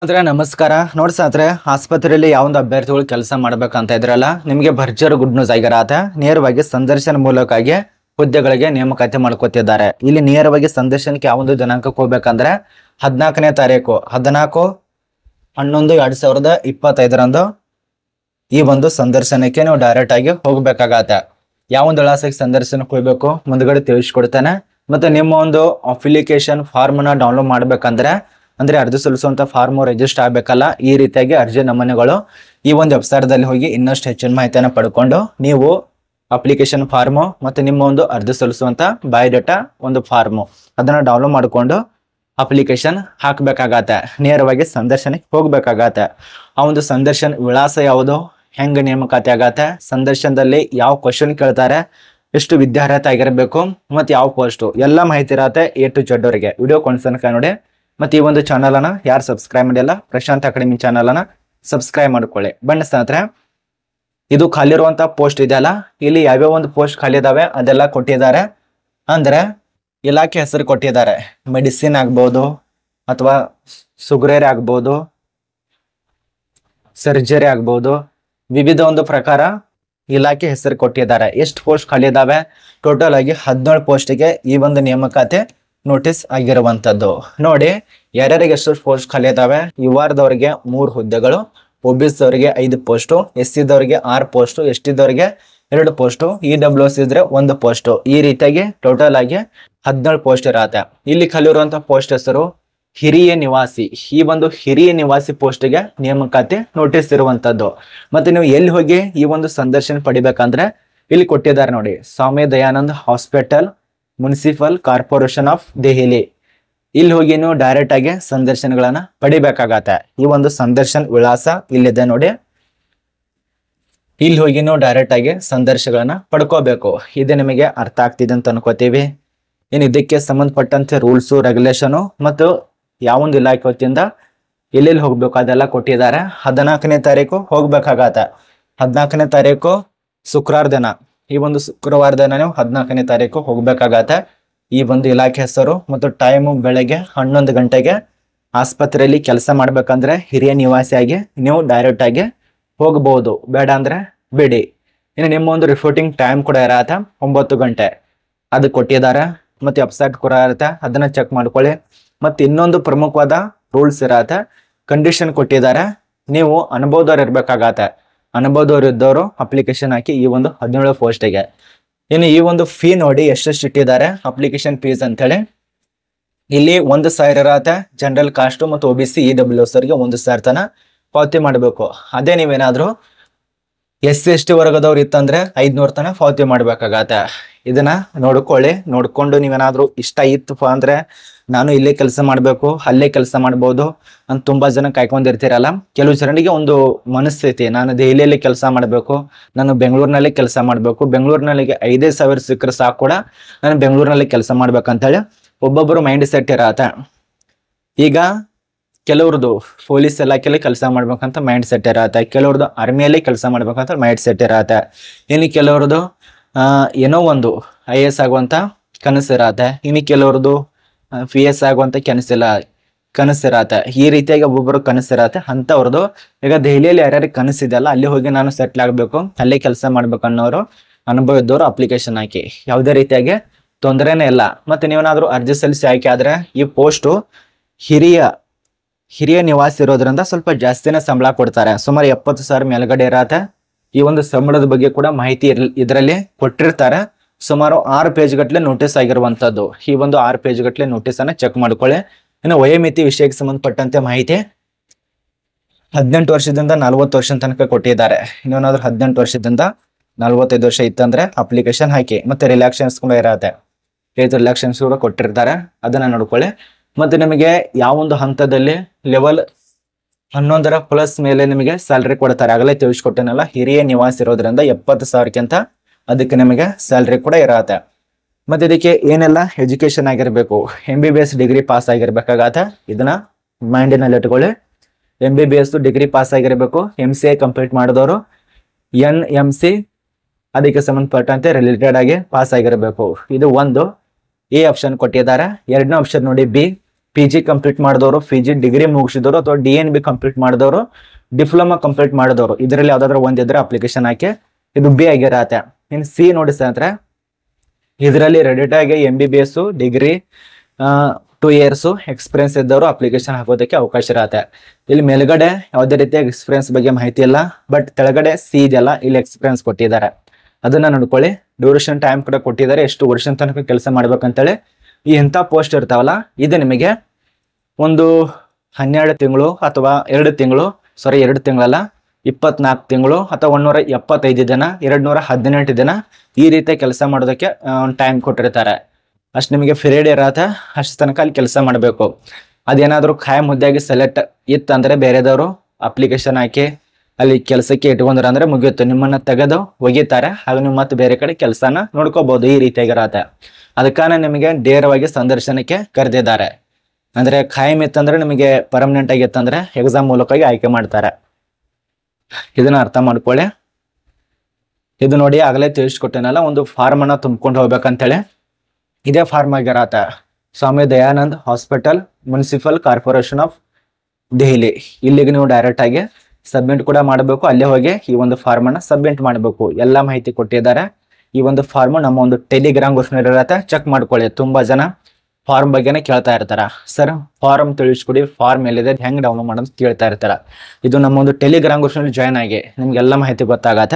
ಅಂದ್ರೆ ನಮಸ್ಕಾರ ನೋಡಿ ಸಾತ್ರೆ ಆಸ್ಪತ್ರೆಯಲ್ಲಿ ಯಾವೊಂದು ಅಭ್ಯರ್ಥಿಗಳು ಕೆಲಸ ಮಾಡ್ಬೇಕಂತ ಇದ್ರಲ್ಲ ನಿಮಗೆ ಭರ್ಜರಿ ಗುಡ್ ನ್ಯೂಸ್ ಆಗಿರತ್ತ ನೇರವಾಗಿ ಸಂದರ್ಶನ ಮೂಲಕವಾಗಿ ಹುದ್ದೆಗಳಿಗೆ ನೇಮಕಾತಿ ಮಾಡ್ಕೊತಿದ್ದಾರೆ ಇಲ್ಲಿ ನೇರವಾಗಿ ಸಂದರ್ಶನಕ್ಕೆ ಯಾವೊಂದು ದಿನಾಂಕಕ್ಕೆ ಹೋಗ್ಬೇಕಂದ್ರೆ 14ನೇ ತಾರೀಕು 14/11/2025 ಈ ಒಂದು ಸಂದರ್ಶನಕ್ಕೆ ನೀವು ಡೈರೆಕ್ಟ್ ಆಗಿ ಹೋಗ್ಬೇಕಾಗತ್ತೆ ಯಾವೊಂದು ವಿಳಾಸಕ್ಕೆ ಸಂದರ್ಶನಕ್ಕೆ ಹೋಗ್ಬೇಕು ಮುಂದ್ಗಡೆ ತಿಳಿಸ್ಕೊಡ್ತಾನೆ ಮತ್ತೆ ನಿಮ್ಮ ಒಂದು ಅಪ್ಲಿಕೇಶನ್ ಫಾರ್ಮ್ ನ ಡೌನ್ಲೋಡ್ ಮಾಡ್ಬೇಕಂದ್ರೆ ಅಂದ್ರೆ ಅರ್ಜಿ ಸಲ್ಲಿಸುವಂತ ಫಾರ್ಮ್ ರಿಜಿಸ್ಟರ್ ಆಗ್ಬೇಕಲ್ಲ ಈ ರೀತಿಯಾಗಿ ಅರ್ಜಿ ನಮೂನೆಗಳು ಈ ಒಂದು ವೆಬ್ಸೈಟ್ ಹೋಗಿ ಇನ್ನಷ್ಟು ಹೆಚ್ಚಿನ ಮಾಹಿತಿಯನ್ನು ಪಡ್ಕೊಂಡು ನೀವು ಅಪ್ಲಿಕೇಶನ್ ಫಾರ್ಮು ಮತ್ತೆ ನಿಮ್ಮ ಒಂದು ಅರ್ಜಿ ಸಲ್ಲಿಸುವಂತ ಬಯೋಡೇಟಾ ಒಂದು ಫಾರ್ಮು ಅದನ್ನ ಡೌನ್ಲೋಡ್ ಮಾಡಿಕೊಂಡು ಅಪ್ಲಿಕೇಶನ್ ಹಾಕ್ಬೇಕಾಗತ್ತೆ ನೇರವಾಗಿ ಸಂದರ್ಶನಕ್ಕೆ ಹೋಗ್ಬೇಕಾಗತ್ತೆ ಆ ಒಂದು ಸಂದರ್ಶನ ವಿಳಾಸ ಯಾವುದು ಹೆಂಗ ನೇಮಕಾತಿ ಆಗತ್ತೆ ಸಂದರ್ಶನದಲ್ಲಿ ಯಾವ ಕ್ವಶನ್ ಕೇಳ್ತಾರೆ ಎಷ್ಟು ವಿದ್ಯಾರ್ಹತೆ ಆಗಿರಬೇಕು ಮತ್ತೆ ಯಾವ ಪೋಸ್ಟು ಎಲ್ಲ ಮಾಹಿತಿ ಇರತ್ತೆ A to Z ಅವರಿಗೆ ವಿಡಿಯೋ ಕೊನೆತನಕ ನೋಡಿ ಮತ್ತೆ ಈ ಒಂದು ಚಾನಲ್ ಅನ್ನ ಯಾರು ಸಬ್ಸ್ಕ್ರೈಬ್ ಮಾಡಿಲ್ಲ ಪ್ರಶಾಂತ್ ಅಕಾಡೆಮಿ ಚಾನಲ್ ಅನ್ನ ಸಬ್ಸ್ಕ್ರೈಬ್ ಮಾಡ್ಕೊಳ್ಳಿ ಬನ್ನಿ ಸ್ನೇಹಿತರೆ ಇದು ಖಾಲಿ ಇರುವಂತ ಪೋಸ್ಟ್ ಇದೆಯಲ್ಲ ಇಲ್ಲಿ ಯಾವ್ಯಾವ ಒಂದು ಪೋಸ್ಟ್ ಖಾಲಿ ಇದಾವೆ ಅದೆಲ್ಲ ಕೊಟ್ಟಿದ್ದಾರೆ ಅಂದ್ರೆ ಇಲಾಖೆ ಹೆಸರು ಕೊಟ್ಟಿದ್ದಾರೆ ಮೆಡಿಸಿನ್ ಆಗ್ಬೋದು ಅಥವಾ ಸುಗ್ರೇರಿ ಆಗ್ಬೋದು ಸರ್ಜರಿ ಆಗ್ಬೋದು ವಿವಿಧ ಒಂದು ಪ್ರಕಾರ ಇಲಾಖೆ ಹೆಸರು ಕೊಟ್ಟಿದ್ದಾರೆ ಎಷ್ಟು ಪೋಸ್ಟ್ ಖಾಲಿ ಇದಾವೆ ಟೋಟಲ್ ಆಗಿ 17 ಪೋಸ್ಟ್ಗೆ ಈ ಒಂದು ನೇಮಕಾತಿ ನೋಟಿಸ್ ಆಗಿರುವಂತದ್ದು ನೋಡಿ ಯಾರ್ಯಾರಿಗೆ ಎಷ್ಟು ಪೋಸ್ಟ್ ಖಾಲಿ ಇದಾವೆ ಯುವಾರ್ದವರಿಗೆ 3 ಹುದ್ದೆಗಳು OBC ದವರಿಗೆ 5 post SC ದವರಿಗೆ 6 post ST ದವರಿಗೆ 2 post EWS ಇದ್ರೆ 1 ಪೋಸ್ಟ್ ಈ ರೀತಿಯಾಗಿ ಟೋಟಲ್ ಆಗಿ 17 ಪೋಸ್ಟ್ ಇರತ್ತೆ ಇಲ್ಲಿ ಖಾಲಿ ಇರುವಂತ ಪೋಸ್ಟ್ ಹೆಸರು ಹಿರಿಯ ನಿವಾಸಿ ಈ ಒಂದು ಹಿರಿಯ ನಿವಾಸಿ ಪೋಸ್ಟ್ಗೆ ನೇಮಕಾತಿ ನೋಟಿಸ್ ಇರುವಂತದ್ದು ಮತ್ತೆ ನೀವು ಎಲ್ಲಿ ಹೋಗಿ ಈ ಒಂದು ಸಂದರ್ಶನ ಪಡಿಬೇಕಂದ್ರೆ ಇಲ್ಲಿ ಕೊಟ್ಟಿದ್ದಾರೆ ನೋಡಿ Swami Dayanand hospital municipal corporation of Delhi ಇಲ್ಲಿ ಹೋಗಿ ನೀವು ಡೈರೆಕ್ಟ್ ಆಗಿ ಸಂದರ್ಶನಗಳನ್ನ ಪಡಿಬೇಕಾಗತ್ತೆ ಈ ಒಂದು ಸಂದರ್ಶನ ವಿಳಾಸ ಇಲ್ಲಿದೆ ನೋಡಿ ಇಲ್ಲಿ ಹೋಗಿ ನೀವು ಡೈರೆಕ್ಟ್ ಆಗಿ ಸಂದರ್ಶನಗಳನ್ನ ಪಡ್ಕೋಬೇಕು ಇದು ನಿಮಗೆ ಅರ್ಥ ಆಗ್ತಿದೆ ಅಂತ ಅನ್ಕೋತೀವಿ ಇನ್ನು ಇದಕ್ಕೆ ಸಂಬಂಧಪಟ್ಟಂತೆ ರೂಲ್ಸು ರೆಗ್ಯುಲೇಷನು ಮತ್ತು ಯಾವೊಂದು ಇಲಾಖೆ ವತಿಯಿಂದ ಎಲ್ಲೆಲ್ಲಿ ಹೋಗ್ಬೇಕು ಅದೆಲ್ಲ ಕೊಟ್ಟಿದ್ದಾರೆ 14ನೇ ತಾರೀಕು ಹೋಗ್ಬೇಕಾಗತ್ತೆ 14ನೇ ತಾರೀಕು ಶುಕ್ರವಾರ ದಿನ ಈ ಒಂದು ಶುಕ್ರವಾರ ದಿನ ನೀವು 14ನೇ ತಾರೀಕು ಹೋಗ್ಬೇಕಾಗತ್ತೆ ಈ ಒಂದು ಇಲಾಖೆ ಹೆಸರು ಮತ್ತು ಟೈಮು ಬೆಳಗ್ಗೆ 11 ಗಂಟೆಗೆ ಆಸ್ಪತ್ರೆಯಲ್ಲಿ ಕೆಲಸ ಮಾಡ್ಬೇಕಂದ್ರೆ ಹಿರಿಯ ನಿವಾಸಿಯಾಗಿ ನೀವು ಡೈರೆಕ್ಟ್ ಆಗಿ ಹೋಗಬಹುದು ಬೇಡ ಅಂದ್ರೆ ಬಿಡಿ ಇನ್ನು ನಿಮ್ಮ ಒಂದು ರಿಪೋರ್ಟಿಂಗ್ ಟೈಮ್ ಕೂಡ ಇರತ್ತೆ 9 ಗಂಟೆ ಅದು ಕೊಟ್ಟಿದ್ದಾರೆ ಮತ್ತೆ ವೆಬ್ಸೈಟ್ ಕೂಡ ಇರುತ್ತೆ ಅದನ್ನ ಚೆಕ್ ಮಾಡ್ಕೊಳ್ಳಿ ಮತ್ತೆ ಇನ್ನೊಂದು ಪ್ರಮುಖವಾದ ರೂಲ್ಸ್ ಇರತ್ತೆ ಕಂಡೀಷನ್ ಕೊಟ್ಟಿದ್ದಾರೆ ನೀವು ಅನುಭವದವ್ರು ಇರ್ಬೇಕಾಗತ್ತೆ ಅನುಭವದವ್ರು ಇದ್ದವರು ಅಪ್ಲಿಕೇಶನ್ ಹಾಕಿ ಈ ಒಂದು 17 ಪೋಸ್ಟಿಗೆ ಇನ್ನು ಈ ಒಂದು ಫೀ ನೋಡಿ ಎಷ್ಟೆಷ್ಟು ಇಟ್ಟಿದ್ದಾರೆ ಅಪ್ಲಿಕೇಶನ್ ಫೀಸ್ ಅಂತೇಳಿ ಇಲ್ಲಿ 1,000 ಇರತ್ತೆ ಜನರಲ್ ಕಾಸ್ಟ್ ಮತ್ತು OBC EWS ಅವರಿಗೆ 1,000 ತನ ಪಾವತಿ ಮಾಡಬೇಕು ಅದೇ ನೀವೇನಾದ್ರೂ SC ST ವರ್ಗದವ್ರು ಇತ್ತಂದ್ರೆ 500 ತನ ಪಾವತಿ ಮಾಡ್ಬೇಕಾಗತ್ತೆ ಇದನ್ನ ನೋಡ್ಕೊಂಡು ನೀವೇನಾದ್ರೂ ಇಷ್ಟ ಇತ್ತಪ್ಪ ಅಂದ್ರೆ ನಾನು ಇಲ್ಲೇ ಕೆಲಸ ಮಾಡ್ಬೇಕು ಅಲ್ಲೇ ಕೆಲಸ ಮಾಡ್ಬೋದು ಅಂತ ತುಂಬಾ ಜನ ಕಾಯ್ಕೊಂಡಿರ್ತೀರಲ್ಲ ಕೆಲವು ಜನರಿಗೆ ಒಂದು ಮನಸ್ಥಿತಿ ನಾನು ದೆಹಲಿಯಲ್ಲಿ ಕೆಲಸ ಮಾಡ್ಬೇಕು ನಾನು ಬೆಂಗಳೂರಿನಲ್ಲಿ ಕೆಲಸ ಮಾಡ್ಬೇಕು ಬೆಂಗಳೂರಿನಲ್ಲಿ 5,000 ಸಿಕ್ಕರೆ ಸಾಕು ಕೂಡ ನಾನು ಬೆಂಗಳೂರಿನಲ್ಲಿ ಕೆಲಸ ಮಾಡ್ಬೇಕಂತೇಳಿ ಒಬ್ಬೊಬ್ಬರು ಮೈಂಡ್ ಸೆಟ್ ಇರತ್ತೆ ಈಗ ಕೆಲವ್ರದ್ದು ಪೊಲೀಸ್ ಇಲಾಖೆಯಲ್ಲಿ ಕೆಲಸ ಮಾಡ್ಬೇಕಂತ ಮೈಂಡ್ ಸೆಟ್ ಇರತ್ತೆ ಕೆಲವ್ರದ್ದು ಆರ್ಮಿಯಲ್ಲಿ ಕೆಲಸ ಮಾಡ್ಬೇಕಂತ ಮೈಂಡ್ ಸೆಟ್ ಇರತ್ತೆ ಇನ್ನು ಕೆಲವ್ರದ್ದು ಏನೋ ಒಂದು IAS ಆಗುವಂತ ಕನಸಿರತ್ತೆ ಇನ್ನು ಕೆಲವ್ರದ್ದು PS ಆಗುವಂತ ಕನಸಿರತ್ತೆ ಈ ರೀತಿಯಾಗಿ ಒಬ್ಬೊಬ್ಬರು ಕನಸಿರತ್ತೆ ಅಂತವ್ರದ್ದು ಈಗ ದೆಹಲಿಯಲ್ಲಿ ಯಾರ್ಯಾರು ಕನಸಿದೆಯಲ್ಲ ಅಲ್ಲಿ ಹೋಗಿ ನಾನು ಸೆಟ್ಲ್ ಆಗ್ಬೇಕು ಅಲ್ಲೇ ಕೆಲಸ ಮಾಡ್ಬೇಕು ಅನ್ನೋರು ಅನುಭವ ಇದ್ದವರು ಅಪ್ಲಿಕೇಶನ್ ಹಾಕಿ ಯಾವುದೇ ರೀತಿಯಾಗಿ ತೊಂದರೆನೇ ಇಲ್ಲ ಮತ್ತೆ ನೀವೇನಾದ್ರೂ ಅರ್ಜಿ ಸಲ್ಲಿಸಿ ಆಯ್ಕೆ ಆದ್ರೆ ಈ ಪೋಸ್ಟು ಹಿರಿಯ ನಿವಾಸಿ ಇರೋದ್ರಿಂದ ಸ್ವಲ್ಪ ಜಾಸ್ತಿನೇ ಸಂಬಳ ಕೊಡ್ತಾರೆ ಸುಮಾರು 70,000 ಮೇಲ್ಗಡೆ ಇರತ್ತೆ ಈ ಒಂದು ಸಂಬಳದ ಬಗ್ಗೆ ಕೂಡ ಮಾಹಿತಿ ಇದರಲ್ಲಿ ಕೊಟ್ಟಿರ್ತಾರೆ ಸುಮಾರು 6 ಪೇಜ್ ಗಟ್ಟಲೆ ನೋಟಿಸ್ ಆಗಿರುವಂತದ್ದು ಈ ಒಂದು 6 ಪೇಜ್ ಗಟ್ಟಲೆ ನೋಟಿಸ್ ಅನ್ನ ಚೆಕ್ ಮಾಡ್ಕೊಳ್ಳಿ ಇನ್ನು ವಯೋಮಿತಿ ವಿಷಯಕ್ಕೆ ಸಂಬಂಧಪಟ್ಟಂತೆ ಮಾಹಿತಿ 18 ವರ್ಷದಿಂದ 40 ವರ್ಷ ತನಕ ಕೊಟ್ಟಿದ್ದಾರೆ ಇನ್ನೇನಾದ್ರೂ 18 ವರ್ಷದಿಂದ 45 ವರ್ಷ ಇತ್ತಂದ್ರೆ ಅಪ್ಲಿಕೇಶನ್ ಹಾಕಿ ಮತ್ತೆ ರಿಲ್ಯಾಕ್ಸೇಷನ್ಸ್ ಕೂಡ ಇರತ್ತೆ ರಿಲ್ಯಾಕ್ಸೇಷನ್ಸ್ ಕೂಡ ಕೊಟ್ಟಿರ್ತಾರೆ ಅದನ್ನ ನೋಡ್ಕೊಳ್ಳಿ ಮತ್ತೆ ನಿಮಗೆ ಯಾವೊಂದು ಹಂತದಲ್ಲಿ ಲೆವೆಲ್ 11 ಪ್ಲಸ್ ಮೇಲೆ ನಿಮಗೆ ಸ್ಯಾಲ್ರಿ ಕೊಡ್ತಾರೆ ಆಗಲೇ ತಿಳಿಸ್ಕೊಟ್ಟೇನಲ್ಲ ಹಿರಿಯ ನಿವಾಸ ಇರೋದ್ರಿಂದ 70,000ಕ್ಕಿಂತ ಅದಕ್ಕೆ ನಿಮಗೆ ಸ್ಯಾಲ್ರಿ ಕೂಡ ಇರತ್ತೆ ಮತ್ತೆ ಇದಕ್ಕೆ ಏನೆಲ್ಲ ಎಜುಕೇಶನ್ ಆಗಿರ್ಬೇಕು MBBS ಡಿಗ್ರಿ ಪಾಸ್ ಆಗಿರ್ಬೇಕಾಗತ್ತೆ ಇದನ್ನ ಮೈಂಡಿನಲ್ಲಿ ಇಟ್ಕೊಳ್ಳಿ MBBS ಡಿಗ್ರಿ ಪಾಸ್ ಆಗಿರ್ಬೇಕು MCA ಕಂಪ್ಲೀಟ್ ಮಾಡಿದವರು NMC ಅದಕ್ಕೆ ಸಂಬಂಧಪಟ್ಟಂತೆ ರಿಲೇಟೆಡ್ ಆಗಿ ಪಾಸ್ ಆಗಿರಬೇಕು ಇದು ಒಂದು ಎ ಆಪ್ಷನ್ ಕೊಟ್ಟಿದ್ದಾರೆ ಎರಡನೇ ಆಪ್ಷನ್ ನೋಡಿ ಬಿ PG ಕಂಪ್ಲೀಟ್ ಮಾಡಿದವರು, PG ಡಿಗ್ರಿ ಮುಗಿಸಿದವರು ಅಥವಾ DNB ಕಂಪ್ಲೀಟ್ ಮಾಡಿದವರು, ಡಿಪ್ಲೊಮಾ ಕಂಪ್ಲೀಟ್ ಮಾಡಿದವರು, ಇದರಲ್ಲಿ ಯಾವ್ದಾದ್ರು ಒಂದಿದ್ರೆ ಅಪ್ಲಿಕೇಶನ್ ಹಾಕಿ. ಇದು B ಆಗಿರತ್ತೆ. ಇನ್ನು C ನೋಡಿ ಸ್ನೇಹಿತರೆ, ಇದರಲ್ಲಿ ರೆಡಿಟಾಗಿ MBBS ಡಿಗ್ರಿ 2 years ಎಕ್ಸ್ಪೀರಿಯನ್ಸ್ ಇದ್ದವರು ಅಪ್ಲಿಕೇಶನ್ ಹಾಕೋದಕ್ಕೆ ಅವಕಾಶ ಇರತ್ತೆ. ಇಲ್ಲಿ ಮೇಲ್ಗಡೆ ಯಾವುದೇ ರೀತಿಯ ಎಕ್ಸ್ಪೀರಿಯನ್ಸ್ ಬಗ್ಗೆ ಮಾಹಿತಿ ಇಲ್ಲ, ಬಟ್ ಕೆಳಗಡೆ C ಇದೆಯಲ್ಲ, ಇಲ್ಲಿ ಎಕ್ಸ್ಪೀರಿಯನ್ಸ್ ಕೊಟ್ಟಿದ್ದಾರೆ, ಅದನ್ನ ನೋಡ್ಕೊಳ್ಳಿ. ಡ್ಯೂರೇಷನ್ ಟೈಮ್ ಕೂಡ ಕೊಟ್ಟಿದ್ದಾರೆ, ಎಷ್ಟು ವರ್ಷ ತನಕ ಕೆಲಸ ಮಾಡ್ಬೇಕಂತೇಳಿ. ಈ ಇಂಥ ಪೋಸ್ಟ್ ಇರ್ತಾವಲ್ಲ, ಇದು ನಿಮಗೆ ಒಂದು 12 ತಿಂಗಳು ಅಥವಾ 2 ತಿಂಗಳು, 2 ತಿಂಗಳಲ್ಲ, 24 ತಿಂಗಳು ಅಥವಾ 175 ದಿನ, 218 ದಿನ ಈ ರೀತಿ ಕೆಲಸ ಮಾಡೋದಕ್ಕೆ ಟೈಮ್ ಕೊಟ್ಟಿರ್ತಾರೆ. ಅಷ್ಟು ನಿಮಗೆ ಪೀರಿಯಡ್ ಇರತ್ತೆ, ಅಷ್ಟು ತನಕ ಅಲ್ಲಿ ಕೆಲಸ ಮಾಡಬೇಕು. ಅದೇನಾದರೂ ಖಾಯಂ ಹುದ್ದೆಯಾಗಿ ಸೆಲೆಕ್ಟ್ ಇತ್ತಂದ್ರೆ ಬೇರೆದವರು ಅಪ್ಲಿಕೇಶನ್ ಹಾಕಿ ಅಲ್ಲಿ ಕೆಲಸಕ್ಕೆ ಇಟ್ಕೊಂಡ್ರೆ ಅಂದ್ರೆ ಮುಗಿಯುತ್ತೆ, ನಿಮ್ಮನ್ನ ತೆಗೆದು ಒಗಿತಾರೆ. ಹಾಗೆ ನೀವು ಮತ್ತೆ ಬೇರೆ ಕಡೆ ಕೆಲಸನ ನೋಡ್ಕೋಬಹುದು. ಈ ರೀತಿಯಾಗಿರತ್ತೆ. ಅದಕ್ಕಾನೆ ನಿಮಗೆ ನೇರವಾಗಿ ಸಂದರ್ಶನಕ್ಕೆ ಕರೆದಿದ್ದಾರೆ. ಅಂದ್ರೆ ಖಾಯಂ ಇತ್ತಂದ್ರೆ ನಿಮಗೆ ಪರ್ಮನೆಂಟ್ ಆಗಿತ್ತಂದ್ರೆ ಎಕ್ಸಾಮ್ ಮೂಲಕವಾಗಿ ಆಯ್ಕೆ ಮಾಡ್ತಾರೆ. ಇದನ್ನ ಅರ್ಥ ಮಾಡ್ಕೊಳ್ಳಿ. ಇದು ನೋಡಿ, ಆಗಲೇ ತಿಳಿಸ್ಕೊಟ್ಟೇನಲ್ಲ, ಒಂದು ಫಾರ್ಮ್ ಅನ್ನ ತುಂಬ್ಕೊಂಡು ಹೋಗ್ಬೇಕಂತೇಳಿ. ಇದೇ ಫಾರ್ಮ್ ಆಗಿರತ್ತೆ. Swami Dayanand hospital, municipal corporation of Delhi. ಇಲ್ಲಿಗೆ ನೀವು ಡೈರೆಕ್ಟ್ ಆಗಿ ಸಬ್ಮಿಟ್ ಕೂಡ ಮಾಡಬೇಕು. ಅಲ್ಲೇ ಹೋಗಿ ಈ ಒಂದು ಫಾರ್ಮ್ ಅನ್ನ ಸಬ್ಮಿಟ್ ಮಾಡಬೇಕು. ಎಲ್ಲ ಮಾಹಿತಿ ಕೊಟ್ಟಿದ್ದಾರೆ. ಈ ಒಂದು ಫಾರ್ಮ್ ನಮ್ಮ ಒಂದು ಟೆಲಿಗ್ರಾಮ್ ಗ್ರೂಪ್ನಲ್ಲಿ ಇರತ್ತೆ, ಚೆಕ್ ಮಾಡ್ಕೊಳ್ಳಿ. ತುಂಬಾ ಜನ ಫಾರ್ಮ್ ಬಗ್ಗೆನೇ ಕೇಳ್ತಾ ಇರ್ತಾರ, ಸರ್ ಫಾರ್ಮ್ ತಿಳಿಸ್ಕೊಡಿ, ಫಾರ್ಮ್ ಎಲ್ಲಿದೆ, ಹೆಂಗ್ ಡೌನ್ಲೋಡ್ ಮಾಡೋದು ಕೇಳ್ತಾ ಇರ್ತಾರ. ಇದು ನಮ್ಮ ಒಂದು ಟೆಲಿಗ್ರಾಮ್ ಗ್ರೂಪ್ನಲ್ಲಿ ಜಾಯ್ನ್ ಆಗಿ ನಿಮ್ಗೆಲ್ಲ ಮಾಹಿತಿ ಗೊತ್ತಾಗತ್ತೆ.